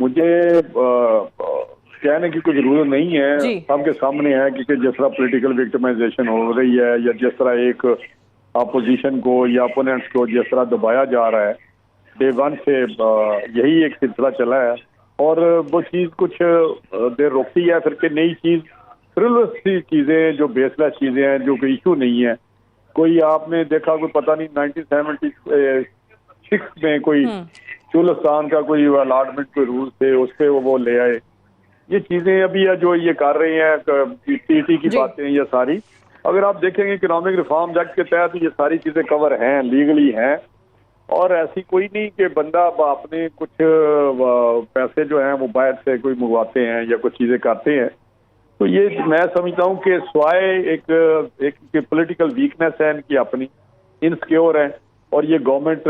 مجھے کہنے کی کوئی ضرورت نہیں ہے، سب کے سامنے ہے کہ جس طرح پولیٹیکل وکٹمائزیشن ہو رہی ہے یا جس طرح ایک اپوزیشن کو یا اپوننٹس کو جس طرح دبایا جا رہا ہے، ڈے ون سے یہی ایک سلسلہ چلا ہے، اور وہ چیز کچھ دیر روکتی ہے پھر کہ نئی چیز فرلس چیزیں جو بیس لیس چیزیں ہیں جو کوئی ایشو نہیں ہے. کوئی آپ نے دیکھا کوئی پتہ نہیں 1976 میں کوئی چولستان کا کوئی الاٹمنٹ کوئی رول تھے اس پہ وہ لے آئے. یہ چیزیں ابھی جو یہ کر رہے ہیں پی ٹی کی باتیں یہ ساری، اگر آپ دیکھیں گے اکنامک ریفارم ایکٹ کے تحت یہ ساری چیزیں کور ہیں، لیگلی ہیں، اور ایسی کوئی نہیں کہ بندہ اپنے کچھ پیسے جو ہیں وہ باہر سے کوئی منگواتے ہیں یا کچھ چیزیں کرتے ہیں. تو یہ میں سمجھتا ہوں کہ سوائے ایک پولیٹیکل ویکنیس ہے ان کی اپنی، انسیکیور ہے، اور یہ گورنمنٹ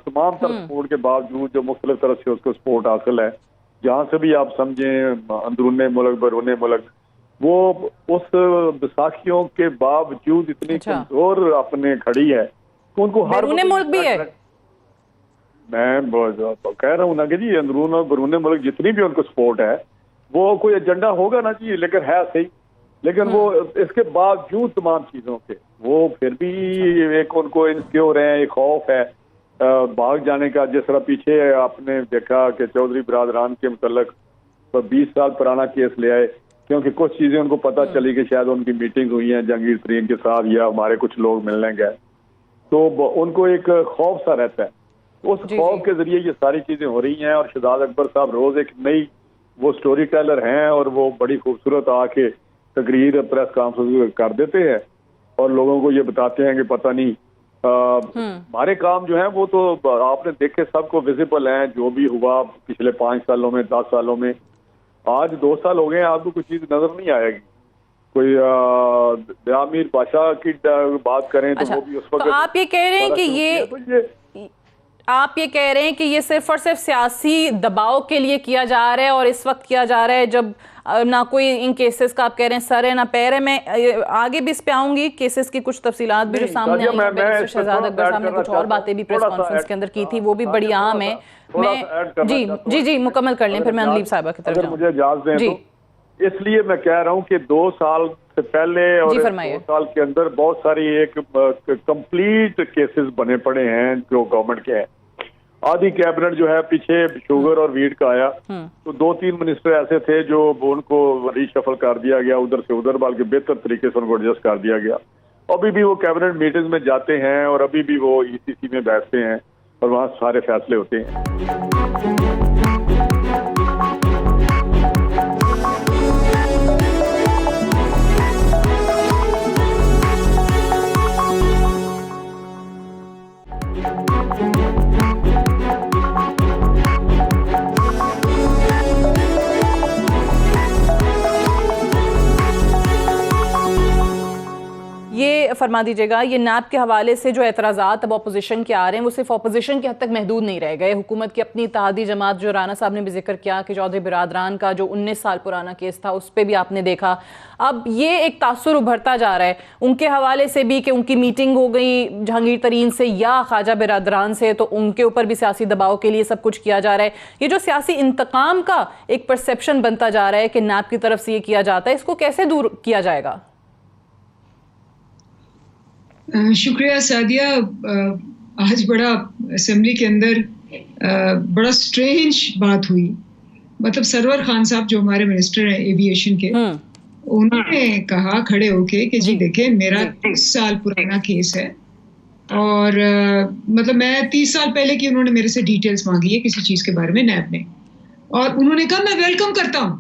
تمام تر سپورٹ کے باوجود جو مختلف طرح سے اس کو سپورٹ حاصل ہے، جہاں سے بھی آپ سمجھیں اندرون ملک بیرون ملک، وہ اس بیساکھیوں کے باوجود اتنی کمزور اپنے کھڑی ہے کہ ان کو ہر بیرون ملک بھی ہے. میں کہہ رہا ہوں نا کہ جی اندرون اور بیرون ملک جتنی بھی ان کو سپورٹ ہے، وہ کوئی ایجنڈا ہوگا نا جی، لیکن ہے صحیح، لیکن وہ اس کے باوجود تمام چیزوں کے وہ پھر بھی ایک ان کو انسیکیور ہے، ایک خوف ہے بھاگ جانے کا. جس طرح پیچھے آپ نے دیکھا کہ چودھری برادران کے متعلق 20 سال پرانا کیس لے آئے کیونکہ کچھ چیزیں ان کو پتہ چلی کہ شاید ان کی میٹنگ ہوئی ہیں جہانگیر ترین کے ساتھ یا ہمارے کچھ لوگ ملنے گئے، تو ان کو ایک خوف سا رہتا ہے. اس خوف کے ذریعے یہ ساری چیزیں ہو رہی ہیں، اور شہزاد اکبر صاحب روز ایک نئی وہ سٹوری ٹیلر ہیں، اور وہ بڑی خوبصورت آ کے تقریر پریس کانفرنس کر دیتے ہیں اور لوگوں کو یہ بتاتے ہیں کہ پتہ نہیں ہمارے کام جو ہیں وہ تو آپ نے دیکھے سب کو ویزیبل ہیں، جو بھی ہوا پچھلے 5 سالوں میں 10 سالوں میں. آج 2 سال ہو گئے ہیں، آپ کو کوئی چیز نظر نہیں آئے گی. کوئی امیر بادشاہ کی بات کریں تو وہ بھی اس وقت آپ یہ کہہ رہے ہیں کہ یہ صرف اور صرف سیاسی دباؤ کے لیے کیا جا رہا ہے، اور اس وقت کیا جا رہا ہے جب نہ کوئی ان کیسز کا آپ کہہ رہے ہیں سر ہے نہ پیر ہے. میں آگے بھی اس پہ آؤں گی، کیسز کی کچھ تفصیلات بھی جو سامنے آئی ہیں. شہزاد اکبر صاحب نے کچھ اور باتیں بھی پریس کانفرنس کے اندر کی تھی، وہ بھی بڑی اہم ہیں. جی مکمل کر لیں، پھر میں انلیب صاحبہ کی طرف جاؤں. مجھے اجازت دیں تو اس لیے میں کہہ رہا ہوں کہ 2 سال سے پہلے اور 2 سال کے اندر بہت ساری ایک کمپلیٹ کیسز بنے پڑے ہیں جو گورنمنٹ کے ہیں. آدھی کیبنٹ جو ہے پیچھے شوگر اور ویٹ کا آیا تو 2-3 منسٹر ایسے تھے جو ان کو ری شفل کر دیا گیا ادھر سے ادھر، بلکہ بہتر طریقے سے ان کو ایڈجسٹ کر دیا گیا. ابھی بھی وہ کیبنٹ میٹنگ میں جاتے ہیں اور ابھی بھی وہ ECC میں بیٹھتے ہیں اور وہاں سارے فیصلے ہوتے ہیں. یہ فرما دیجیے گا، یہ نیب کے حوالے سے جو اعتراضات اب اپوزیشن کے آ رہے ہیں وہ صرف اپوزیشن کی حد تک محدود نہیں رہ گئے. حکومت کی اپنی اتحادی جماعت جو رانا صاحب نے بھی ذکر کیا کہ چودھری برادران کا جو 19 سال پرانا کیس تھا اس پہ بھی آپ نے دیکھا. اب یہ ایک تاثر ابھرتا جا رہا ہے ان کے حوالے سے بھی کہ ان کی میٹنگ ہو گئی جہانگیر ترین سے یا خواجہ برادران سے، تو ان کے اوپر بھی سیاسی دباؤ کے لیے سب کچھ کیا جا رہا ہے. یہ جو سیاسی انتقام کا ایک پرسیپشن بنتا جا رہا ہے کہ نیب کی طرف سے یہ کیا جاتا ہے، اس کو کیسے دور کیا جائے گا؟ شکریہ سعدیہ. آج بڑا اسمبلی کے اندر بڑا سٹرینج بات ہوئی. مطلب سرور خان صاحب جو ہمارے منسٹر ہیں ایوییشن کے، انہوں نے کہا کھڑے ہو کے کہ جی دیکھیں میرا 30 سال پرانا کیس ہے، اور مطلب میں 30 سال پہلے کی انہوں نے میرے سے ڈیٹیلز مانگی ہے کسی چیز کے بارے میں نیب نے، اور انہوں نے کہا میں ویلکم کرتا ہوں،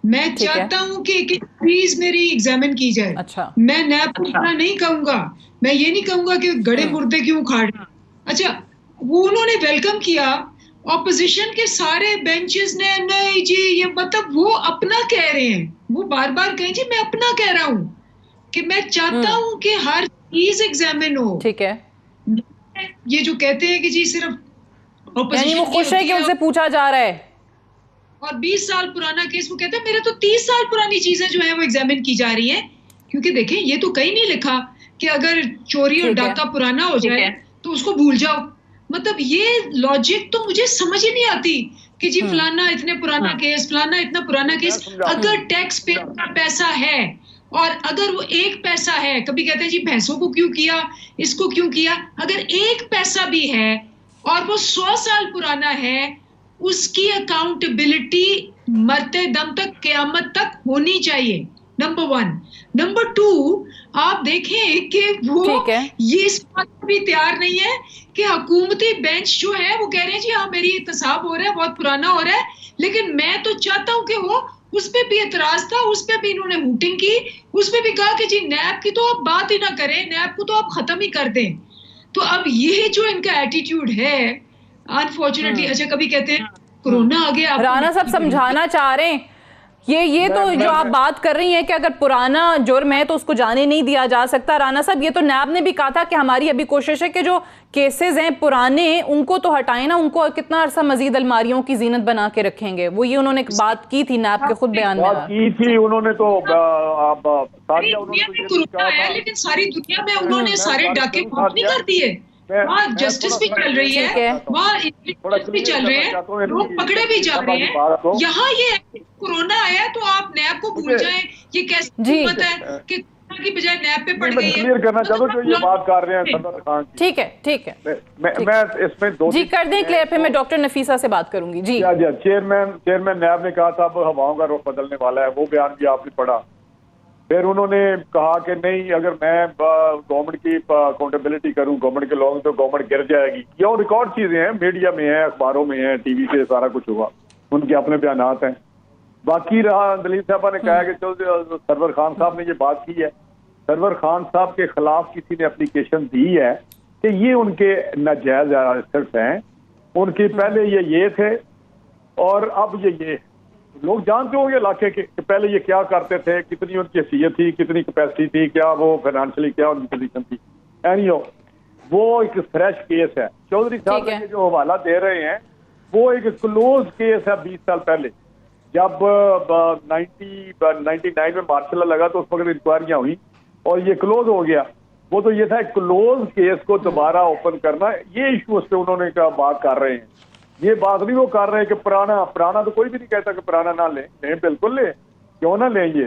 میں چاہتا ہوں کہ پلیز میری ایگزامن کی جائے. میں نیب کو اتنا نہیں کہوں گا، میں یہ نہیں کہوں گا کہ گڑے مردے کیوں کھاڑ. اچھا وہ انہوں نے ویلکم کیا، اپوزیشن کے سارے بینچز نے نہیں جی یہ مطلب وہ اپنا کہہ رہے ہیں، وہ بار بار کہیں جی میں اپنا کہہ رہا ہوں کہ میں چاہتا ہوں کہ ہر چیز ایگزامن ہو. ٹھیک ہے، یہ جو کہتے ہیں کہ جی صرف یعنی وہ خوش ہے کہ ان سے پوچھا جا رہا ہے، اور 20 سال پرانا کیس، وہ کہتے ہیں میرے تو 30 سال پرانی چیزیں جو ہیں وہ ایگزامن کی جا رہی ہیں، کیونکہ دیکھیں یہ تو کہیں نہیں لکھا کہ اگر چوری اور ڈاکہ پرانا ہو جائے تو اس کو بھول جاؤ. مطلب یہ لاجک تو مجھے سمجھ ہی نہیں آتی کہ جی فلانا اتنے پرانا کیس، فلانا اتنا پرانا کیس. اگر ٹیکس پیئر کا پیسہ ہے اور اگر وہ ایک پیسہ ہے، کبھی کہتے ہیں جی بھینسوں کو کیوں کیا، اس کو کیوں کیا، اگر ایک پیسہ بھی ہے اور وہ 100 سال پرانا ہے، اس کی اکاؤنٹیبلٹی مرتے دم تک، قیامت تک ہونی چاہیے. نمبر 1. نمبر 2، آپ دیکھیں کہ وہ یہ اس بات بھی تیار نہیں ہے کہ حکومتی بینچ جو ہے وہ کہہ رہے ہیں جی ہاں میری احتساب ہو رہا ہے، بہت پرانا ہو رہا ہے، لیکن میں تو چاہتا ہوں کہ وہ، اس پہ بھی اعتراض تھا، اس پہ بھی انہوں نے ہوٹنگ کی، اس پہ بھی کہا کہ جی نیب کی تو آپ بات ہی نہ کریں، نیب کو تو آپ ختم ہی کر دیں. تو اب یہ جو ان کا ایٹیٹیوڈ ہے انفارچونیٹلی. اچھا کبھی کہتے ہیں کورونا آ گیا. رانا صاحب سمجھانا چاہ رہے ہیں یہ تو جو آپ بات کر رہی ہیں کہ اگر پرانا جرم ہے تو اس کو جانے نہیں دیا جا سکتا. رانا صاحب یہ تو نیب نے بھی کہا تھا کہ ہماری ابھی کوشش ہے کہ جو کیسز ہیں پرانے ان کو تو ہٹائیں نا، ان کو کتنا عرصہ مزید الماریوں کی زینت بنا کے رکھیں گے. وہ یہ انہوں نے بات کی تھی نیب کے خود بیان میں کی تھی انہوں نے. تو کورونا ہے لیکن ساری دنیا میں انہوں نے سارے ڈاکے نہیں کر دیے. وہاں جسٹس بھی چل رہی ہے، وہاں بھی چل رہے ہیں، لوگ پکڑے بھی جا رہے ہیں. یہاں یہ کورونا آیا تو آپ نیب کو بھول جائیں. یہ کیسی حکومت ہے کہ کورونا کی بجائے نیب پہ پڑ گئی ہے. کلیئر کرنا چاہتا ہوں جو یہ بات کر رہے ہیں صدر خان. ٹھیک ہے ٹھیک ہے، میں اس میں جی کر دیں کلیئر، پھر میں ڈاکٹر نفیسہ سے بات کروں گی. جی چیئرمین نیب نے کہا تھا اب ہواؤں کا رخ بدلنے والا ہے، وہ بیان بھی آپ نے پڑھا. پھر انہوں نے کہا کہ نہیں اگر میں گورنمنٹ کی اکاؤنٹیبلٹی کروں گورنمنٹ کے لوگوں تو گورنمنٹ گر جائے گی. یہ اور ریکارڈ چیزیں ہیں، میڈیا میں ہیں، اخباروں میں ہیں، ٹی وی سے سارا کچھ ہوا، ان کے اپنے بیانات ہیں. باقی رہا دلیل صاحبہ نے کہا کہ سرور خان صاحب نے یہ بات کی ہے، سرور خان صاحب کے خلاف کسی نے اپلیکیشن دی ہے کہ یہ ان کے ناجائز ایسٹس ہیں، ان کے پہلے یہ تھے اور اب یہ لوگ جانتے ہوں گے علاقے کے کہ پہلے یہ کیا کرتے تھے، کتنی ان کی حیثیت تھی، کتنی کیپیسٹی تھی، کیا وہ فائنینشلی کیا ان کی پوزیشن تھی. وہ ایک فریش کیس ہے. چودھری صاحب کے جو حوالہ دے رہے ہیں وہ ایک کلوز کیس ہے 20 سال پہلے. جب 99 میں مارشل لا لگا تو اس وقت انکوائریاں ہوئی اور یہ کلوز ہو گیا. وہ تو یہ تھا کلوز کیس کو دوبارہ اوپن کرنا. یہ ایشو اس پہ انہوں نے کہا بات کر رہے ہیں. یہ بات نہیں وہ کر رہے ہیں کہ پرانا تو کوئی بھی نہیں کہتا کہ پرانا نہ لیں بالکل لیں، کیوں نہ لیں یہ،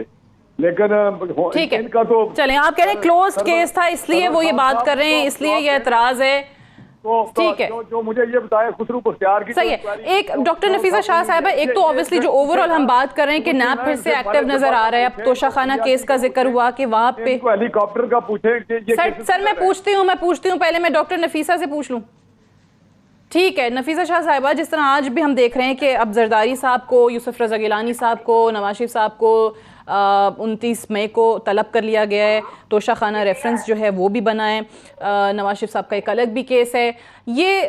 لیکن ان کا تو چلیں آپ کہہ رہے ہیں کلوز کیس تھا اس لیے وہ یہ بات کر رہے ہیں، اس لیے یہ اعتراض ہے. ٹھیک ہے جو مجھے یہ بتایا خسرو بختیار کی صحیح ہے. ایک ڈاکٹر نفیسہ شاہ صاحبہ، ایک تو اوبیسلی جو اوورآل ہم بات کر رہے ہیں کہ نیب پھر سے ایکٹیو نظر آ رہا ہے. اب توشہ خانہ کیس کا ذکر ہوا کہ وہاں پہ ہیلی کاپٹر کا پوچھیں. سر میں پوچھتی ہوں پہلے میں ڈاکٹر نفیسہ سے پوچھ لوں. ٹھیک ہے نفیسہ شاہ صاحبہ، جس طرح آج بھی ہم دیکھ رہے ہیں کہ اب زرداری صاحب کو، یوسف رضا گیلانی صاحب کو، نواز شریف صاحب کو 29 مئی کو طلب کر لیا گیا ہے. توشہ خانہ ریفرنس جو ہے وہ بھی بنا ہے. نواز شریف صاحب کا ایک الگ بھی کیس ہے. یہ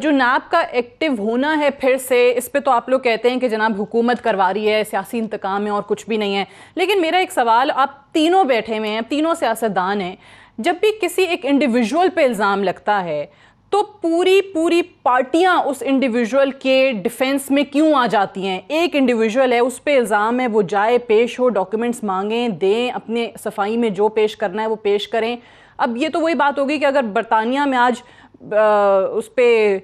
جو نیب کا ایکٹیو ہونا ہے پھر سے، اس پہ تو آپ لوگ کہتے ہیں کہ جناب حکومت کروا رہی ہے، سیاسی انتقام ہے اور کچھ بھی نہیں ہے. لیکن میرا ایک سوال، آپ تینوں بیٹھے ہوئے ہیں، تینوں سیاستدان ہیں، جب بھی کسی ایک انڈیویجول پہ الزام لگتا ہے تو پوری پارٹیاں اس انڈیویجول کے ڈیفنس میں کیوں آ جاتی ہیں؟ ایک انڈیویجول ہے، اس پہ الزام ہے، وہ جائے پیش ہو، ڈاکیومنٹس مانگیں، دیں، اپنے صفائی میں جو پیش کرنا ہے وہ پیش کریں. اب یہ تو وہی بات ہوگی کہ اگر برطانیہ میں آج اس پہ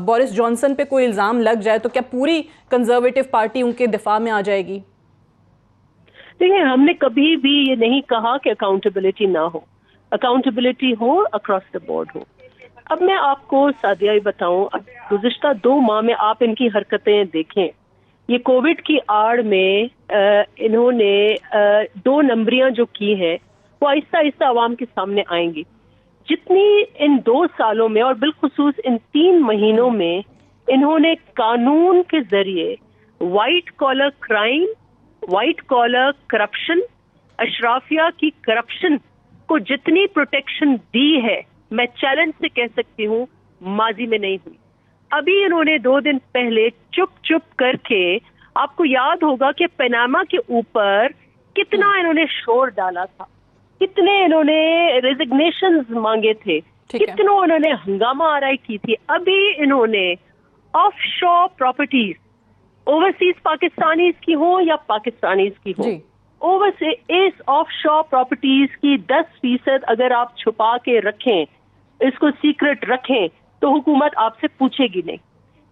بورس جانسن پہ کوئی الزام لگ جائے تو کیا پوری کنزرویٹو پارٹی ان کے دفاع میں آ جائے گی؟ دیکھیں ہم نے کبھی بھی یہ نہیں کہا کہ اکاؤنٹیبلٹی نہ ہو، اکاؤنٹیبلٹی ہو اکراس دا بورڈ ہو. اب میں آپ کو سعدیہ بتاؤں، اب گزشتہ 2 ماہ میں آپ ان کی حرکتیں دیکھیں. یہ کووڈ کی آڑ میں انہوں نے 2 نمبریاں جو کی ہیں وہ آہستہ آہستہ عوام کے سامنے آئیں گی. جتنی ان 2 سالوں میں اور بالخصوص ان 3 مہینوں میں انہوں نے قانون کے ذریعے white collar crime, white collar corruption, اشرافیہ کی کرپشن کو جتنی پروٹیکشن دی ہے، میں چیلنج سے کہہ سکتی ہوں ماضی میں نہیں ہوئی. ابھی انہوں نے 2 دن پہلے چپ کر کے، آپ کو یاد ہوگا کہ پیناما کے اوپر کتنا انہوں نے شور ڈالا تھا، کتنے انہوں نے ریزگنیشنز مانگے تھے، کتنوں انہوں نے ہنگامہ آرائی کی تھی. ابھی انہوں نے آف شور پراپرٹیز، اوورسیز پاکستانیز کی ہوں یا پاکستانیز کی ہوں، اس آف شور پراپرٹیز کی 10% اگر آپ چھپا کے رکھیں، اس کو سیکرٹ رکھیں، تو حکومت آپ سے پوچھے گی نہیں.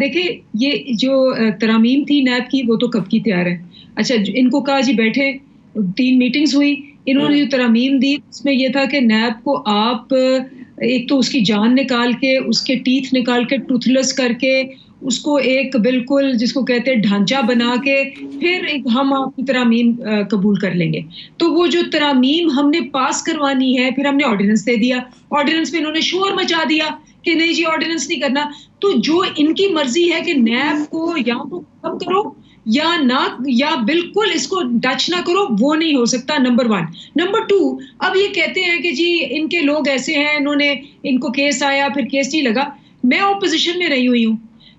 دیکھیں یہ جو ترامیم تھی نیب کی وہ تو کب کی تیار ہے. اچھا ان کو کہا جی بیٹھے 3 میٹنگز ہوئی, انہوں نے جو ترامیم دی اس میں یہ تھا کہ نیب کو آپ ایک تو اس کی جان نکال کے, اس کے ٹیتھ نکال کے, ٹوتھ لیس کر کے, اس کو ایک بالکل جس کو کہتے ہیں ڈھانچہ بنا کے پھر ہم آپ کی ترامیم قبول کر لیں گے. تو وہ جو ترامیم ہم نے پاس کروانی ہے پھر ہم نے آرڈیننس دے دیا, آرڈیننس میں انہوں نے شور مچا دیا کہ نہیں جی آرڈیننس نہیں کرنا. تو جو ان کی مرضی ہے کہ نیب کو یا تو ختم کرو یا نہ, یا بالکل اس کو ٹچ نہ کرو, وہ نہیں ہو سکتا. نمبر 1. نمبر 2, اب یہ کہتے ہیں کہ جی ان کے لوگ ایسے ہیں, انہوں نے ان کو کیس آیا پھر کیس نہیں لگا. میں اپوزیشن میں رہی ہوئی ہوں,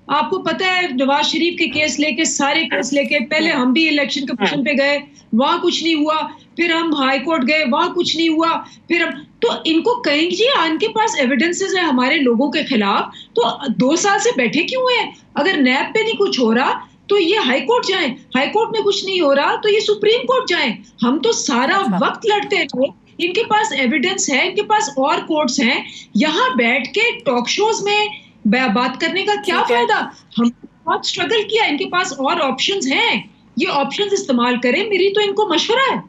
آپ کو پتہ ہے نواز شریف کے کیس لے کے, سارے کیس لے کے, پہلے ہم بھی الیکشن کمیشن پہ گئے وہاں کچھ نہیں ہوا, پھر ہم ہائی کورٹ گئے وہاں کچھ نہیں ہوا, پھر ہم تو ان کو کہیں گے جی ان کے پاس ایویڈنسز ہیں ہمارے لوگوں کے خلاف, تو 2 سال سے بیٹھے کیوں ہیں؟ اگر نیب پہ نہیں کچھ ہو رہا تو یہ ہائی کورٹ جائیں, ہائی کورٹ میں کچھ نہیں ہو رہا تو یہ سپریم کورٹ جائیں. ہم تو سارا وقت لڑتے رہے, ان کے پاس ایویڈنس ہے, ان کے پاس اور کورٹس ہیں, یہاں بیٹھ کے ٹاک شوز میں بات کرنے کا کیا فائدہ؟ ہم بہت اسٹرگل کیا, ان کے پاس اور آپشنز ہیں, یہ آپشنز استعمال کریں, میری تو ان کو مشورہ ہے.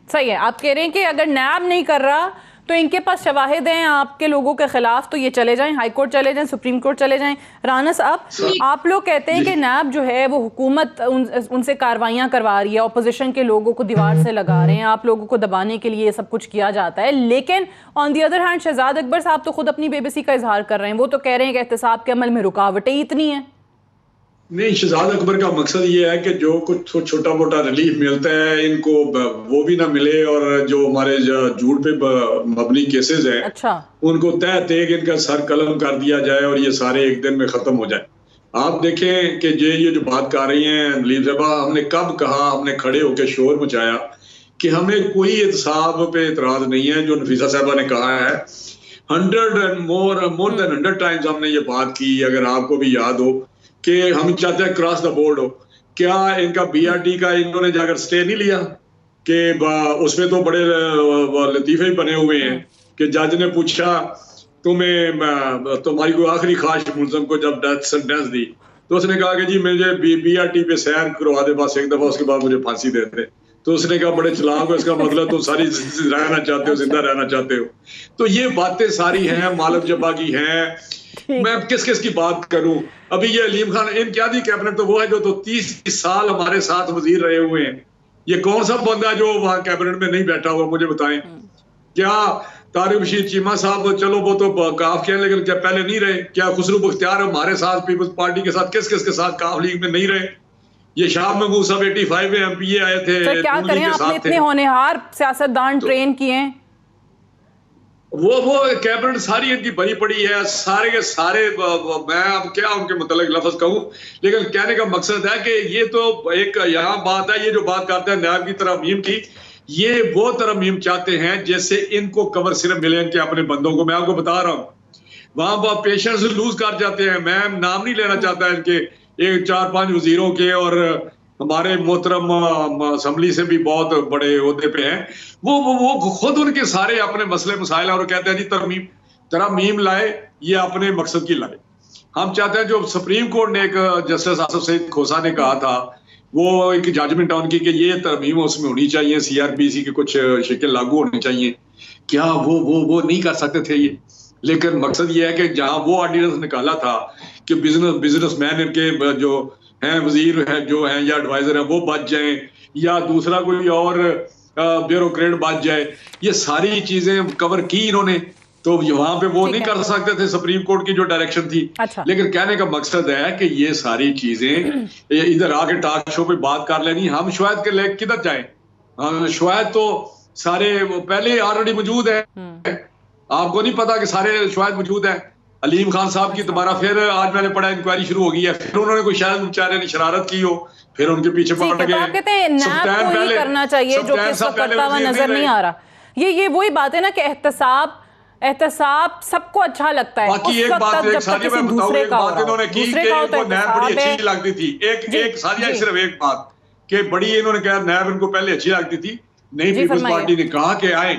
صحیح ہے, آپ کہہ رہے ہیں کہ اگر نیب نہیں کر رہا تو ان کے پاس شواہد ہیں آپ کے لوگوں کے خلاف, تو یہ چلے جائیں ہائی کورٹ چلے جائیں, سپریم کورٹ چلے جائیں. رانا صاحب, آپ لوگ کہتے ہیں کہ نیب جو ہے وہ حکومت ان سے کاروائیاں کروا رہی ہے, اپوزیشن کے لوگوں کو دیوار سے لگا رہے ہیں, آپ لوگوں کو دبانے کے لیے یہ سب کچھ کیا جاتا ہے. لیکن آن دی ادر ہینڈ شہزاد اکبر صاحب تو خود اپنی بے بسی کا اظہار کر رہے ہیں, وہ تو کہہ رہے ہیں کہ احتساب کے عمل میں رکاوٹیں اتنی ہیں. نہیں, شہزاد اکبر کا مقصد یہ ہے کہ جو کچھ چھوٹا موٹا ریلیف ملتا ہے ان کو وہ بھی نہ ملے, اور جو ہمارے جھوٹ پہ مبنی کیسز ہیں ان کو تہ تیگ ان کا سر قلم کر دیا جائے اور یہ سارے ایک دن میں ختم ہو جائے. آپ دیکھیں کہ یہ جو بات کر رہی ہیں نلیب صاحبہ, ہم نے کب کہا, ہم نے کھڑے ہو کے شور مچایا کہ ہمیں کوئی احتساب پہ اعتراض نہیں ہے. جو نفیسہ صاحبہ نے کہا ہے 100 more than 100 ٹائمز ہم نے یہ بات کی, اگر آپ کو بھی یاد ہو, کہ ہم چاہتے ہیں کراس دا بورڈ ہو. کیا ان کا بی آر ٹی کا انہوں نے جا کر سٹے نہیں لیا کہ اس میں تو بڑے لطیفے بنے ہوئے ہیں کہ جج نے پوچھا تمہاری کوئی آخری خواہش ملزم کو جب ڈیتھ سینٹنس دی, تو اس نے کہا کہ جی مجھے بی آر ٹی پہ سیر کروا دے بس ایک دفعہ, اس کے بعد مجھے پھانسی دے دے. تو اس نے کہا بڑے چلاک ہو, اس کا مطلب تم ساری رہنا چاہتے ہو, زندہ رہنا چاہتے ہو. تو یہ باتیں ساری ہیں مالک جبا کی ہیں. میں کس کی بات کروں؟ ابھی یہ علیم خان ان کیا دی کیبنٹ, تو وہ ہے جو تو 30 سال ہمارے ساتھ وزیر رہے ہوئے ہیں. یہ کون سا بندہ جو وہاں کیبنٹ میں نہیں بیٹھا ہوا, مجھے بتائیں. کیا طارق بشیر چیمہ صاحب, چلو وہ تو کاف کے ہیں لیکن کیا پہلے نہیں رہے؟ کیا خسرو بختیار ہمارے ساتھ پیپلز پارٹی کے ساتھ کس کے ساتھ کاف لیگ میں نہیں رہے؟ یہ شاہ محمود صاحب 85 میں ایم پی اے آئے تھے, کیا کریں, آپ نے اتنے ہونہار سیاستدان ٹرین کیے ہیں. وہ کیبنٹ ساری ان کی بھری پڑی ہے, سارے کے سارے. میں اب کیا ان کے متعلق لفظ کہوں, لیکن کہنے کا مقصد ہے کہ یہ تو ایک یہاں بات ہے, یہ جو بات کرتے ہیں نیب کی ترامیم کی, یہ وہ ترامیم چاہتے ہیں جیسے ان کو کور صرف ملے ان کے اپنے بندوں کو. میں آپ کو بتا رہا ہوں وہاں پیشنس لوز کر جاتے ہیں. میں نام نہیں لینا چاہتا ان کے 4-5 وزیروں کے, اور ہمارے محترم اسمبلی سے بھی بہت بڑے عہدے پہ ہیں, وہ خود ان کے سارے اپنے مسئلے مسائل, اور کہتے ہیں جی ترامیم لائے, یہ اپنے مقصد کی لائے. ہم چاہتے ہیں جو سپریم کورٹ نے ایک جسٹس آصف سعید کھوسا نے کہا تھا, وہ ایک ججمنٹ آن کی کہ یہ ترمیم اس میں ہونی چاہیے, سی آر پی سی کی کچھ شکل لاگو ہونی چاہیے, کیا وہ نہیں کر سکتے تھے یہ؟ لیکن مقصد یہ ہے کہ جہاں وہ آرڈیننس نکالا تھا کہ بزنس مین ان کے جو ہیں وزیر ہیں جو ہیں یا ایڈوائزر ہیں وہ بچ جائیں, یا دوسرا کوئی اور بیوروکریٹ بچ جائے, یہ ساری چیزیں کور کی انہوں نے. تو وہاں پہ وہ نہیں کر سکتے تھے, سپریم کورٹ کی جو ڈائریکشن تھی. لیکن کہنے کا مقصد ہے کہ یہ ساری چیزیں ادھر آ کے ٹاک شو پہ بات کر لینی. ہم شاید کے لے کدھر جائیں؟ شاید تو سارے پہلے آلریڈی موجود ہیں, آپ کو نہیں پتا کہ سارے شاید موجود ہیں. علیم خان صاحب کی دوبارہ پھر آج میں نے پڑھا انکوائری شروع ہو گئی ہے, پھر انہوں نے کوئی شاید بیچارے نے شرارت کی ہو, پھر ان کے پیچھے پڑ گئے. کہتے ہیں نیب کو یہ کرنا چاہیے جو کہ اس کو کرتا ہوا نظر نہیں آ رہا. یہ وہی بات ہے نا کہ احتساب سب کو اچھا لگتا ہے. باقی ایک بات ایک ساتھی میں بتاؤں, ایک بات انہوں نے کی کہ ان کو نیب بڑی اچھی لگتی تھی. ایک ساتھی صرف ایک بات کہ بڑی انہوں نے کہا نیب ان کو پہلے اچھی لگتی تھی. نہیں, پیپلز پارٹی نے کہا کہ آئیں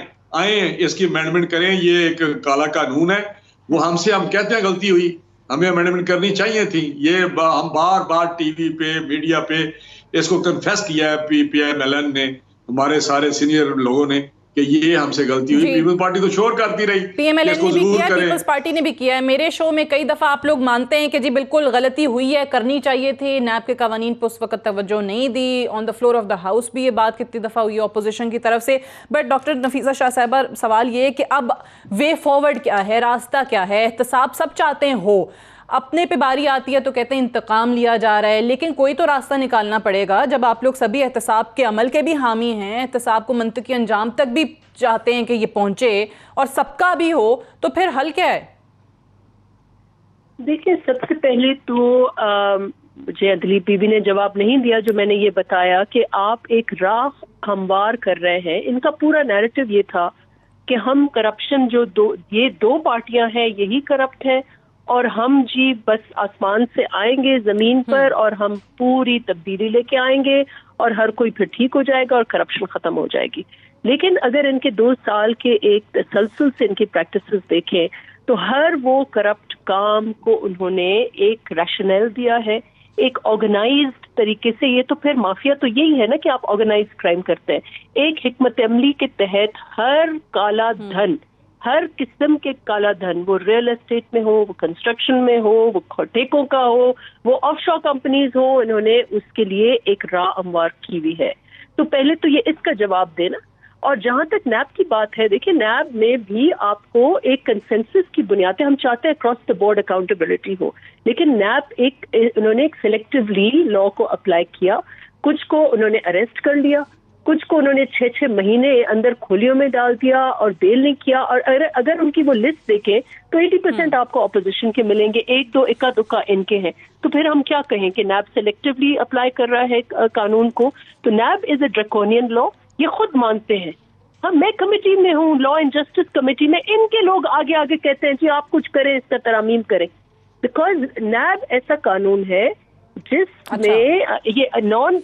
اس کی امینڈمنٹ کریں, یہ ایک کالا قانون ہے. وہ ہم سے ہم کہتے ہیں غلطی ہوئی, ہمیں امینڈمنٹ کرنی چاہیے تھی. یہ ہم بار بار ٹی وی پہ میڈیا پہ اس کو کنفیس کیا ہے پی پی ایم ایل این نے, ہمارے سارے سینئر لوگوں نے, کہ یہ ہم سے غلطی ہوئی. پیپلز پارٹی تو شور کرتی رہی, پی ایم ایل این نے بھی کیا ہے, پیپلز پارٹی نے بھی کیا ہے. میرے شو میں کئی دفعہ آپ لوگ مانتے ہیں کہ جی بالکل غلطی ہوئی ہے, کرنی چاہیے تھی, نیب کے قوانین پر اس وقت توجہ نہیں دی. On the floor of the house بھی یہ بات کتنی دفعہ ہوئی ہے اپوزیشن کی طرف سے. بٹ ڈاکٹر نفیسہ شاہ صاحبہ, سوال یہ ہے کہ اب وے فارورڈ کیا ہے, راستہ کیا ہے؟ احتساب سب چاہتے ہیں ہو, اپنے پہ باری آتی ہے تو کہتے ہیں انتقام لیا جا رہا ہے, لیکن کوئی تو راستہ نکالنا پڑے گا. جب آپ لوگ سبھی احتساب کے عمل کے بھی حامی ہیں, احتساب کو منطقی انجام تک بھی چاہتے ہیں کہ یہ پہنچے اور سب کا بھی ہو, تو پھر حل کیا ہے؟ دیکھیں, سب سے پہلے تو مجھے دلیپ بی بی نے جواب نہیں دیا جو میں نے یہ بتایا کہ آپ ایک راہ ہموار کر رہے ہیں. ان کا پورا نیریٹو یہ تھا کہ ہم کرپشن جو یہ دو پارٹیاں ہیں یہی کرپٹ ہیں, اور ہم جی بس آسمان سے آئیں گے زمین پر اور ہم پوری تبدیلی لے کے آئیں گے اور ہر کوئی پھر ٹھیک ہو جائے گا اور کرپشن ختم ہو جائے گی. لیکن اگر ان کے 2 سال کے ایک تسلسل سے ان کی پریکٹسز دیکھیں تو ہر وہ کرپٹ کام کو انہوں نے ایک ریشنل دیا ہے, ایک آرگنائزڈ طریقے سے. یہ تو پھر مافیا تو یہی ہے نا کہ آپ آرگنائزڈ کرائم کرتے ہیں. ایک حکمت عملی کے تحت ہر کالا دھن, ہر قسم کے کالا دھن, وہ ریئل اسٹیٹ میں ہو, وہ کنسٹرکشن میں ہو, وہ ٹھیکوں کا ہو, وہ آف شور کمپنیز ہو, انہوں نے اس کے لیے ایک راہ ہموار کی ہوئی ہے. تو پہلے تو یہ اس کا جواب دینا. اور جہاں تک نیب کی بات ہے, دیکھیں نیب میں بھی آپ کو ایک کنسنسس کی بنیاد پہ ہم چاہتے ہیں اکراس دا بورڈ اکاؤنٹیبلٹی ہو, لیکن نیب انہوں نے ایک سلیکٹیولی لا کو اپلائی کیا. کچھ کو انہوں نے اریسٹ کر لیا, کچھ کو انہوں نے 6 مہینے اندر کھولیوں میں ڈال دیا اور بیل نہیں کیا. اور اگر ان کی وہ لسٹ دیکھیں تو 80% آپ کو اپوزیشن کے ملیں گے, 1-2 اکا دکا ان کے ہیں. تو پھر ہم کیا کہیں کہ نیب سلیکٹیولی اپلائی کر رہا ہے قانون کو. تو نیب از اے ڈریکونین لا, یہ خود مانتے ہیں. ہاں, میں کمیٹی میں ہوں, لا اینڈ جسٹس کمیٹی میں, ان کے لوگ آگے آگے کہتے ہیں جی آپ کچھ کریں, اس کا ترامیم کریں, بیکاز نیب ایسا قانون ہے جس میں یہ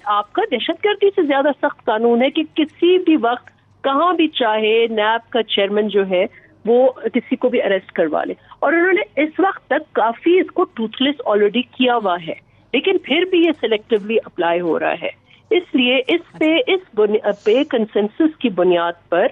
آپ کا دہشت گردی سے زیادہ سخت قانون ہے کہ کسی بھی وقت کہاں بھی چاہے نیب کا چیئرمین جو ہے وہ کسی کو بھی اریسٹ کروا لے. اور انہوں نے اس وقت تک کافی اس کو ٹوتھ لیس آلریڈی کیا ہوا ہے, لیکن پھر بھی یہ سلیکٹیولی اپلائی ہو رہا ہے. اس لیے اس پہ کنسنسس کی بنیاد پر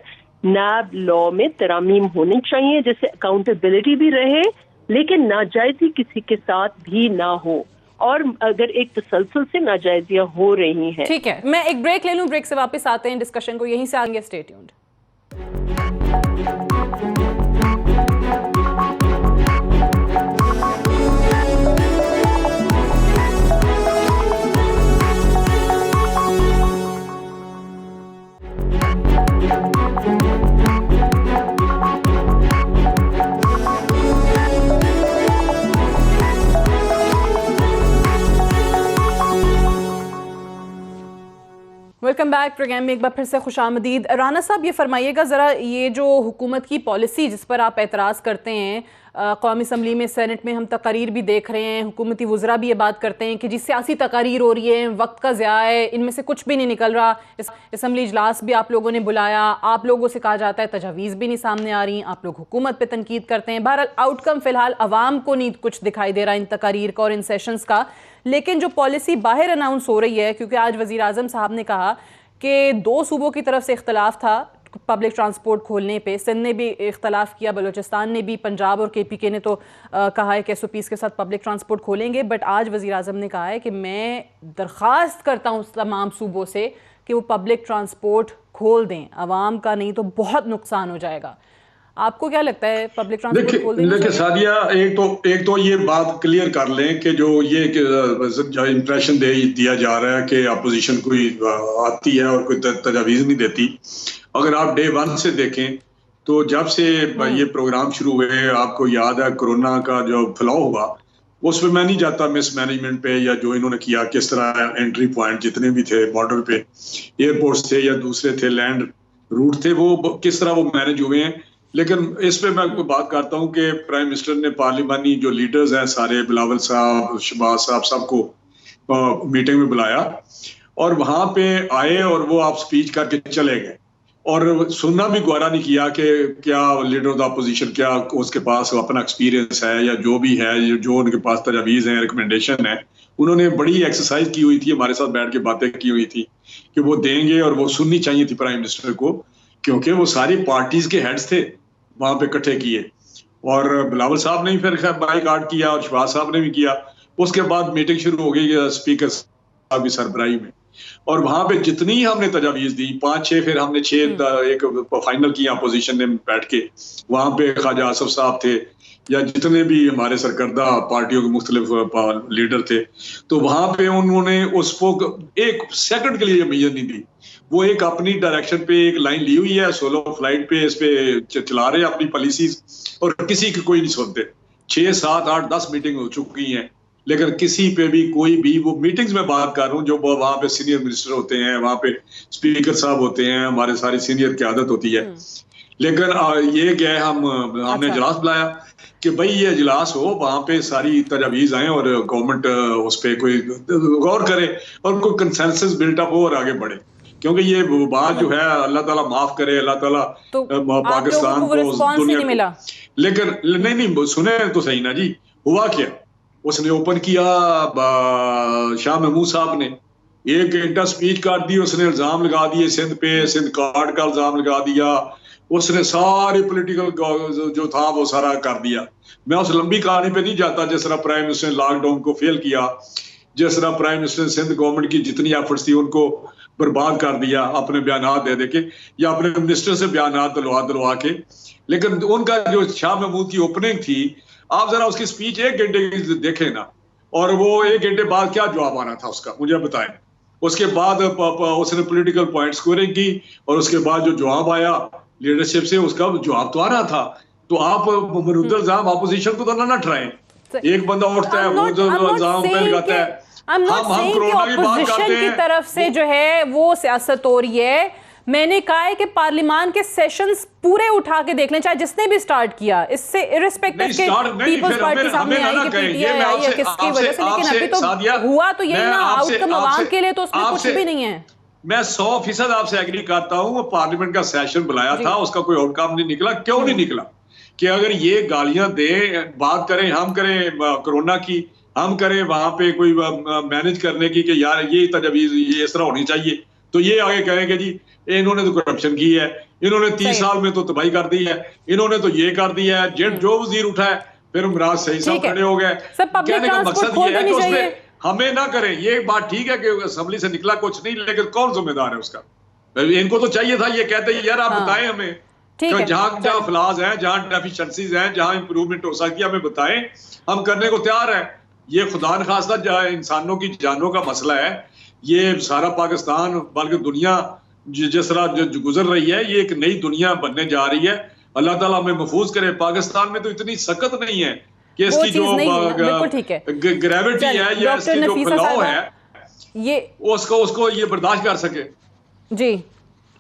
نیب لا میں ترامیم ہونی چاہیے, جیسے اکاؤنٹیبلٹی بھی رہے لیکن ناجائزی کسی کے ساتھ بھی نہ ہو. اور اگر ایک تسلسل سے ناجائزیاں ہو رہی ہیں. ٹھیک ہے, میں ایک بریک لے لوں, بریک سے واپس آتے ہیں ڈسکشن کو, یہیں سے آگے stay tuned. Welcome back. Programme میں ایک بار پھر سے خوش آمدید. رانا صاحب, یہ فرمائیے گا ذرا, یہ جو حکومت کی پالیسی جس پر آپ اعتراض کرتے ہیں, قومی اسمبلی میں, سینٹ میں ہم تقاریر بھی دیکھ رہے ہیں, حکومتی وزراء بھی یہ بات کرتے ہیں کہ جی سیاسی تقاریر ہو رہی ہے, وقت کا ضیاع ہے, ان میں سے کچھ بھی نہیں نکل رہا. اسمبلی اجلاس بھی آپ لوگوں نے بلایا, آپ لوگوں سے کہا جاتا ہے تجاویز بھی نہیں سامنے آ رہی, آپ لوگ حکومت پہ تنقید کرتے ہیں. بہرحال آؤٹ کم فی الحال عوام کو نہیں کچھ دکھائی دے رہا ان تقاریر کا اور ان سیشنز کا. لیکن جو پالیسی باہر اناؤنس ہو رہی ہے, کیونکہ آج وزیر اعظم صاحب نے کہا کہ 2 صوبوں کی طرف سے اختلاف تھا پبلک ٹرانسپورٹ کھولنے پہ, سندھ نے بھی اختلاف کیا, بلوچستان نے بھی, پنجاب اور KPK نے تو کہا ہے کہ SOPs کے ساتھ پبلک ٹرانسپورٹ کھولیں گے. بٹ آج وزیر اعظم نے کہا ہے کہ میں درخواست کرتا ہوں تمام صوبوں سے کہ وہ پبلک ٹرانسپورٹ کھول دیں, عوام کا نہیں تو بہت نقصان ہو جائے گا. آپ کو کیا لگتا ہے پبلک ٹرانسپورٹ کھول دیں؟ دیکھیں سعدیہ, ایک تو یہ بات کلیئر کر لیں کہ جو یہ امپریشن دیا جا رہا ہے کہ اپوزیشن کوئی آتی ہے اور کوئی تجاویز نہیں دیتی. اگر آپ ڈے 1 سے دیکھیں تو جب سے یہ پروگرام شروع ہوئے, آپ کو یاد ہے کرونا کا جو پھیلاؤ ہوا, اس پہ میں نہیں جاتا مس مینجمنٹ پہ یا جو انہوں نے کیا, کس طرح انٹری پوائنٹ جتنے بھی تھے بارڈر پہ, ایئرپورٹس تھے یا دوسرے تھے لینڈ روٹ تھے, وہ کس طرح وہ مینج ہوئے ہیں. لیکن اس پہ میں کوئی بات کرتا ہوں کہ پرائم منسٹر نے پارلیمانی جو لیڈرز ہیں سارے, بلاول صاحب, شہباز صاحب, سب کو میٹنگ میں بلایا اور وہاں پہ آئے اور وہ آپ سپیچ کر کے چلے گئے. اور سننا بھی گوارا نہیں کیا کہ کیا لیڈر آف دا اپوزیشن کیا اس کے پاس اپنا ایکسپیرینس ہے یا جو بھی ہے, جو ان کے پاس تجاویز ہیں, ریکمنڈیشن ہے. انہوں نے بڑی ایکسرسائز کی ہوئی تھی, ہمارے ساتھ بیٹھ کے باتیں کی ہوئی تھی کہ وہ دیں گے, اور وہ سننی چاہیے تھی پرائم منسٹر کو, کیونکہ وہ ساری پارٹیز کے ہیڈز تھے وہاں پہ اکٹھے کیے. اور بلاول صاحب نے پھر بائیک آؤٹ کیا اور شہباز صاحب نے بھی کیا. اس کے بعد میٹنگ شروع ہو گئی اسپیکر صاحب کی سربراہی میں, اور وہاں پہ جتنی ہم نے تجاویز دی 5-6, پھر ہم نے 6 ایک فائنل کیا اپوزیشن نے بیٹھ کے. وہاں پہ خواجہ آصف صاحب تھے یا جتنے بھی ہمارے سرکردہ پارٹیوں کے مختلف لیڈر تھے, تو وہاں پہ انہوں نے اس کو 1 سیکنڈ کے لیے اہمیت نہیں دی. وہ ایک اپنی ڈائریکشن پہ ایک لائن لی ہوئی ہے, سولو فلائٹ پہ اس پہ چلا رہے ہیں اپنی پالیسیز, اور کسی کی کوئی نہیں سنتے. 6, 7, 8, 10 میٹنگ ہو چکی ہیں, لیکن کسی پہ بھی کوئی بھی, وہ میٹنگز میں بات کر رہا ہوں جو وہاں پہ سینئر منسٹر ہوتے ہیں, وہاں پہ اسپیکر صاحب ہوتے ہیں, ہمارے ساری سینئر قیادت ہوتی ہے. لیکن یہ کہ ہم نے اجلاس بلایا کہ بھائی یہ اجلاس ہو, وہاں پہ ساری تجاویز آئیں اور گورنمنٹ اس پہ کوئی غور کرے اور کوئی کنسنسس بلٹ اپ ہو اور آگے بڑھے. کیونکہ یہ بات جو ہے, اللہ تعالیٰ معاف کرے, اللہ تعالیٰ پاکستان کو دنیا کو, لیکن نہیں سنیں تو صحیح نا جی. ہوا کیا, اس نے اوپن کیا شاہ محمود صاحب نے 1 گھنٹہ سپیچ کر دی, اس نے الزام لگا دیے سندھ پہ, سندھ کارڈ کا الزام لگا دیا, اس نے سارے پولیٹیکل جو تھا وہ سارا کر دیا. میں اس لمبی کہانی پہ نہیں جاتا, جس طرح پرائم منسٹر نے لاک ڈاؤن کو فیل کیا, جس طرح پرائم منسٹر نے سندھ گورنمنٹ کی جتنی ایفرٹس تھی ان کو برباد کر دیا اپنے بیانات دے کے یا اپنے منسٹر سے بیانات دلوا کے. لیکن ان کا جو شاہ محمود کی اوپننگ تھی, آپ ذرا اس کی سپیچ 1 گھنٹے کی دیکھیں نا, اور وہ 1 گھنٹے بعد کیا جواب آنا تھا اس کا مجھے بتائیں. اس کے بعد اس نے پولیٹیکل پوائنٹ سکورنگ کی, اور اس کے بعد جو جواب آیا لیڈرشپ سے, اس کا جواب تو آ رہا تھا. تو آپ مرد الزام اپوزیشن کو تو نہ ٹھرائیں. ایک بندہ اٹھتا ہے وہ جو الزام پہ لگاتا ہے. ہم کرونا کی بات کرتے ہیں کی طرف سے جو ہے وہ سیاست ہو رہی ہے. میں نے کہا ہے کہ پارلیمان کے سیشنز پورے اٹھا کے دیکھ لیں, چاہے جس نے بھی سٹارٹ کیا, اس سے ارسپیکٹو کہ پیپلز پارٹی سامنے آئی کہ پی ٹی آئی آئی ہے کس کی وجہ سے, لیکن ابھی تو ہوا تو یہی نا, آؤٹ کم عوام کے لیے تو اس میں کچھ بھی نہیں ہے. میں 100% آپ سے ایگری کرتا ہوں. وہ پارلیمنٹ کا سیشن بلایا تھا, اس کا کوئی آؤٹ کم نہیں نکلا. کیوں نہیں نکلا؟ کہ اگر یہ گالیاں دیں, بات کریں, ہم کریں کرونا کی, ہم کریں وہاں پہ کوئی مینج کرنے کی کہ یار یہ تجاویز یہ اس طرح ہونی چاہیے, تو یہ آگے کہیں کہ جی انہوں نے تو کرپشن کی ہے, انہوں نے 30 سال میں تو تباہی کر دی ہے, انہوں نے تو یہ کر دیا ہے. جو وزیر اٹھا ہے پھر عمراض صحیح صاحب کھڑے ہو گئے. کہنے کا مقصد یہ ہے کہ اس پہ ہمیں نہ کریں. یہ بات ٹھیک ہے کہ اسمبلی سے نکلا کچھ نہیں, لیکن کون ذمہ دار ہے اس کا؟ ان کو تو چاہیے تھا یہ کہتے ہیں یار آپ بتائیں ہمیں جہاں فلاز ہیں, جہاں ڈیفیشنسیز ہیں, جہاں امپروومنٹ ہو سکتی ہے, ہمیں بتائیں, ہم کرنے کو تیار ہیں. یہ خدا نخواستہ انسانوں کی جانوں کا مسئلہ ہے. یہ سارا پاکستان بلکہ دنیا جس طرح گزر رہی ہے, یہ ایک نئی دنیا بننے جا رہی ہے. اللہ تعالیٰ ہمیں محفوظ کرے. پاکستان میں تو اتنی سخت نہیں ہے کہ اس کی جو گریوٹی ہے یا اس کی جو پھیلاؤ ہے یہ اس کو یہ برداشت کر سکے. جی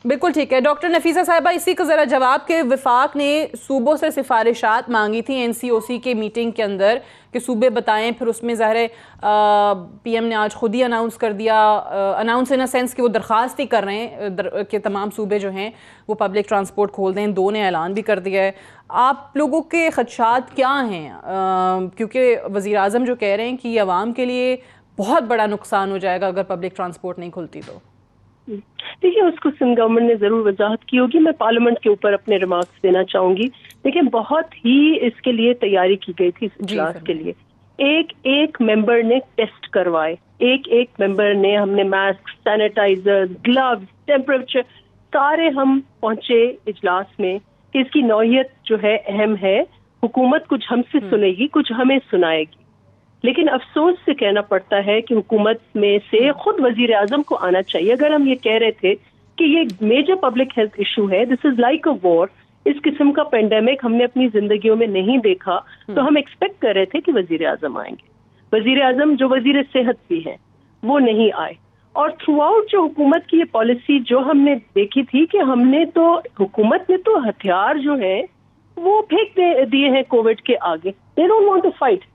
بالکل ٹھیک ہے. ڈاکٹر نفیسہ صاحبہ, اسی کا ذرا جواب کہ وفاق نے صوبوں سے سفارشات مانگی تھی این سی او سی کے میٹنگ کے اندر کہ صوبے بتائیں, پھر اس میں ظاہر پی ایم نے آج خود ہی اناؤنس کر دیا, اناؤنس ان اے سینس کہ وہ درخواست ہی کر رہے ہیں کہ تمام صوبے جو ہیں وہ پبلک ٹرانسپورٹ کھول دیں. 2 نے اعلان بھی کر دیا ہے. آپ لوگوں کے خدشات کیا ہیں؟ کیونکہ وزیر اعظم جو کہہ رہے ہیں کہ یہ عوام کے لیے بہت بڑا نقصان ہو جائے گا اگر پبلک ٹرانسپورٹ نہیں کھلتی. تو دیکھیے اس کو سندھ گورنمنٹ نے ضرور وضاحت کی ہوگی. میں پارلیمنٹ کے اوپر اپنے ریمارکس دینا چاہوں گی. دیکھیں بہت ہی اس کے لیے تیاری کی گئی تھی اس اجلاس کے لیے. ایک ممبر نے ٹیسٹ کروائے, ایک ممبر نے, ہم نے ماسک, سینیٹائزر, گلوز, ٹیمپریچر, سارے ہم پہنچے اجلاس میں کہ اس کی نوعیت جو ہے اہم ہے. حکومت کچھ ہم سے سنے گی, کچھ ہمیں سنائے گی. لیکن افسوس سے کہنا پڑتا ہے کہ حکومت میں سے خود وزیر اعظم کو آنا چاہیے. اگر ہم یہ کہہ رہے تھے کہ یہ میجر پبلک ہیلتھ ایشو ہے, دس از لائک اے وار, اس قسم کا پینڈیمک ہم نے اپنی زندگیوں میں نہیں دیکھا, تو ہم ایکسپیکٹ کر رہے تھے کہ وزیر اعظم آئیں گے. وزیر اعظم جو وزیر صحت بھی ہیں وہ نہیں آئے. اور تھرو آؤٹ جو حکومت کی یہ پالیسی جو ہم نے دیکھی تھی کہ ہم نے تو, حکومت نے تو ہتھیار جو ہے وہ پھینک دیے ہیں کووڈ کے آگے. They don't want to fight.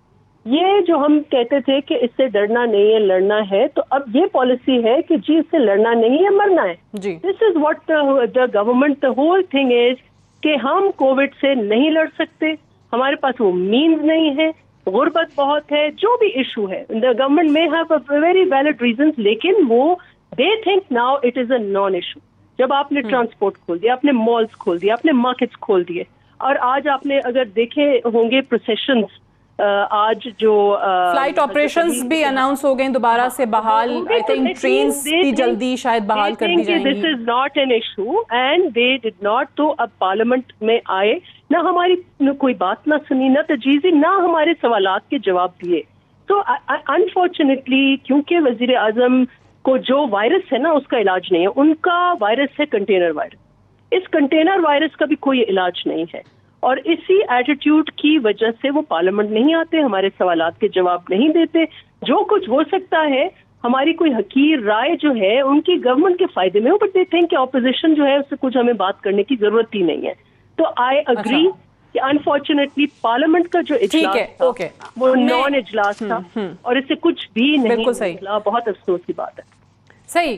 یہ جو ہم کہتے تھے کہ اس سے ڈرنا نہیں ہے لڑنا ہے, تو اب یہ پالیسی ہے کہ جی اس سے لڑنا نہیں ہے مرنا ہے. جی this is what the government, the whole thing is کہ ہم کووڈ سے نہیں لڑ سکتے, ہمارے پاس وہ مینز نہیں ہے, غربت بہت ہے, جو بھی ایشو ہے دا گورنمنٹ میں have a very valid reasons, لیکن وہ they think now it is a naan issue. جب آپ نے ٹرانسپورٹ کھول دیا, آپ نے مالز کھول دیا, آپ نے مارکیٹس کھول دیے, اور آج آپ نے اگر دیکھے ہوں گے پروسیشنز, آج جو فلائٹ آپریشنز بھی اناؤنس ہو گئے دوبارہ سے بحال, آئی تھنک ٹرینز بھی جلدی شاید بحال کر دی جائیں گی. This is not an issue and they did not, تو اب پارلیمنٹ میں آئے, نہ ہماری کوئی بات نہ سنی, نہ تجویزی, نہ ہمارے سوالات کے جواب دیے. تو انفارچونیٹلی کیونکہ وزیر اعظم کو جو وائرس ہے نا اس کا علاج نہیں ہے, ان کا وائرس ہے کنٹینر وائرس. اس کنٹینر وائرس کا بھی کوئی علاج نہیں ہے, اور اسی ایٹیٹیوڈ کی وجہ سے وہ پارلیمنٹ نہیں آتے, ہمارے سوالات کے جواب نہیں دیتے. جو کچھ ہو سکتا ہے ہماری کوئی حقیر رائے جو ہے ان کی گورنمنٹ کے فائدے میں ہو, بٹ دے تھنک کہ اپوزیشن جو ہے اس سے کچھ ہمیں بات کرنے کی ضرورت ہی نہیں ہے. تو آئی اگری کہ انفارچونیٹلی پارلیمنٹ کا جو اجلاس تھا وہ نان اجلاس تھا, اور اس سے کچھ بھی نہیں نکلا. بہت افسوس کی بات ہے. صحیح,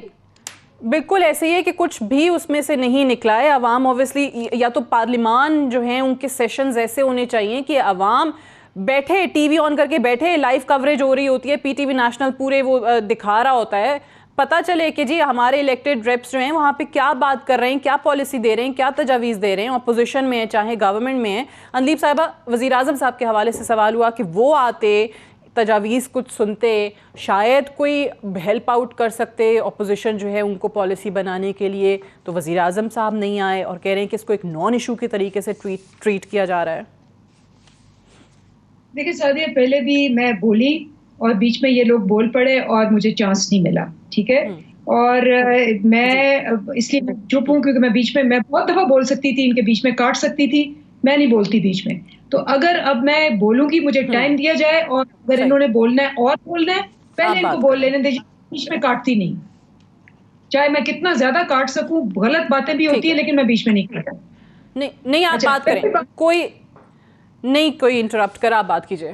بالکل ایسے ہی ہے کہ کچھ بھی اس میں سے نہیں نکلا ہے. عوام اوبیسلی, یا تو پارلیمان جو ہیں ان کے سیشنز ایسے ہونے چاہیے کہ عوام بیٹھے, ٹی وی آن کر کے بیٹھے, لائیو کوریج ہو رہی ہوتی ہے, پی ٹی وی نیشنل پورے وہ دکھا رہا ہوتا ہے, پتہ چلے کہ جی ہمارے الیکٹڈ ریپس جو ہیں وہاں پہ کیا بات کر رہے ہیں, کیا پالیسی دے رہے ہیں, کیا تجاویز دے رہے ہیں, اپوزیشن میں ہیں چاہے گورنمنٹ میں ہیں. اندلیپ صاحبہ, وزیر اعظم صاحب کے حوالے سے سوال ہوا کہ وہ آتے, تجاویز کچھ سنتے, شاید کوئی ہیلپ آؤٹ کر سکتے اپوزیشن جو ہے ان کو پالیسی بنانے کے لیے, تو وزیر اعظم صاحب نہیں آئے اور کہہ رہے ہیں کہ اس کو ایک نان ایشو کے طریقے سے ٹریٹ کیا جا رہا ہے. دیکھیں سعدیہ, پہلے بھی میں بولی اور بیچ میں یہ لوگ بول پڑے اور مجھے چانس نہیں ملا, ٹھیک ہے, اور میں اس لیے چپ ہوں کیونکہ میں بیچ میں بہت دفعہ بول سکتی تھی, ان کے بیچ میں کاٹ سکتی تھی, میں نہیں بولتی بیچ میں. تو اگر اب میں بولوں گی, مجھے ٹائم دیا جائے, اور اگر انہوں نے بولنا ہے اور بولنا ہے, پہلے ان کو بول لینے دیجیے, بیچ میں کاٹتی نہیں, چاہے میں کتنا زیادہ کاٹ سکوں, غلط باتیں بھی ہوتی ہیں لیکن میں بیچ میں نہیں کاٹتا. نہیں آپ بات کریں, کوئی نہیں, کوئی انٹرپٹ کر, آپ بات کیجئے.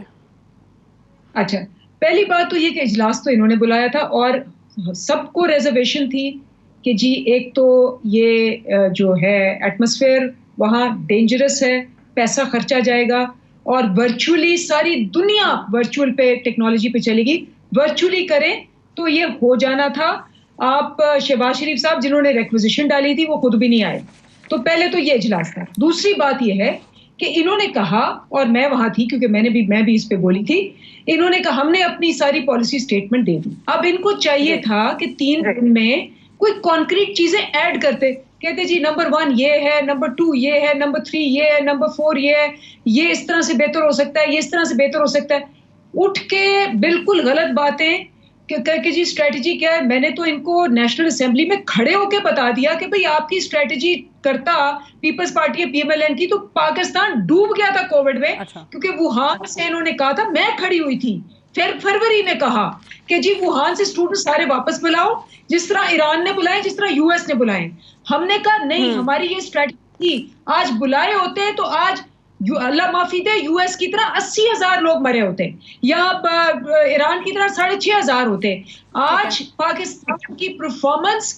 اچھا, پہلی بات تو یہ کہ اجلاس تو انہوں نے بلایا تھا, اور سب کو ریزرویشن تھی کہ جی ایک تو یہ جو ہے ایٹماسفیئر وہاں ڈینجرس ہے, پیسہ خرچا جائے گا, اور ورچولی ساری دنیا ورچوئل پہ ٹیکنالوجی پہ چلے گی, ورچولی کریں تو یہ ہو جانا تھا. آپ شہباز شریف صاحب جنہوں نے ریکویزیشن ڈالی تھی وہ خود بھی نہیں آئے. تو پہلے تو یہ اجلاس تھا. دوسری بات یہ ہے کہ انہوں نے کہا, اور میں وہاں تھی کیونکہ میں بھی اس پہ بولی تھی, انہوں نے کہا ہم نے اپنی ساری پالیسی سٹیٹمنٹ دے دی. اب ان کو چاہیے تھا کہ 3 دن میں کوئی کانکریٹ چیزیں ایڈ کرتے, کہتے جی نمبر 1 یہ ہے, نمبر 2 یہ ہے, نمبر 3 یہ ہے, نمبر 4 یہ ہے, یہ اس طرح سے بہتر ہو سکتا ہے, یہ اس طرح سے بہتر ہو سکتا ہے. اٹھ کے بالکل غلط باتیں کہ جی اسٹریٹجی کیا ہے. میں نے تو ان کو نیشنل اسمبلی میں کھڑے ہو کے بتا دیا کہ بھئی آپ کی اسٹریٹجی کرتا پیپلز پارٹی ہے PMLN کی, تو پاکستان ڈوب گیا تھا کووڈ میں, کیونکہ ووہان سے انہوں نے کہا تھا, میں کھڑی ہوئی تھی. پھر فروری میں کہا کہ جی ووہان سے اسٹوڈنٹ سارے واپس بلاؤ, جس طرح ایران نے بلائے, جس طرح US نے بلائے. ہم نے کہا نہیں, ہماری یہ اسٹریٹجی تھی, آج بلائے ہوتے ہیں تو آج اللہ معافی دے US کی طرح 80,000 لوگ مرے ہوتے, یا ایران کی طرح 6,500 ہوتے. آج پاکستان کی پرفارمنس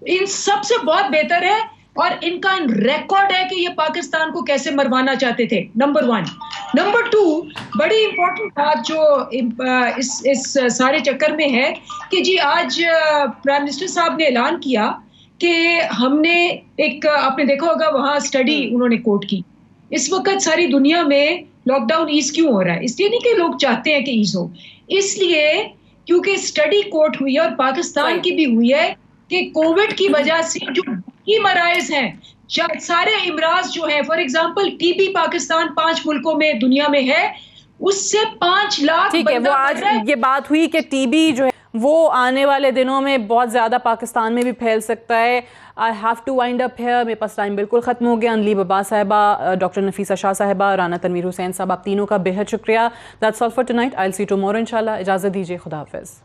ان سب سے بہت بہتر ہے, اور ان کا ریکارڈ ہے کہ یہ پاکستان کو کیسے مروانا چاہتے تھے. نمبر 1. نمبر 2, بڑی امپورٹنٹ بات جو اس سارے چکر میں ہے کہ جی آج پرائم منسٹر صاحب نے اعلان کیا کہ ہم نے ایک, آپ نے دیکھا ہوگا وہاں اسٹڈی انہوں نے کوٹ کی. اس وقت ساری دنیا میں لاک ڈاؤن ایز کیوں ہو رہا ہے؟ اس لیے نہیں کہ لوگ چاہتے ہیں کہ ایز ہو, اس لیے کیونکہ اسٹڈی کوٹ ہوئی ہے, اور پاکستان کی بھی ہوئی ہے, کہ کووڈ کی وجہ سے جو کی مراحل ہیں, سارے امراض جو ہیں, for example T B Pakistan 5 ملکوں میں دنیا میں ہے, اس سے 5 لاکھ. ٹھیک ہے, وہ آج یہ بات ہوئی کہ ٹی بی جو ہے وہ آنے والے دنوں میں بہت زیادہ پاکستان میں بھی پھیل سکتا ہے. I have to wind up here, میرے پاس ٹائم بالکل ختم ہو گیا. اندلیپ عباس صاحبہ, ڈاکٹر نفیسہ شاہ صاحبہ, رانا تنویر حسین صاحب, آپ تینوں کا بہت شکریہ. That's all for tonight. I will see you tomorrow انشاءاللہ. اجازت دیجیے, خدا حافظ.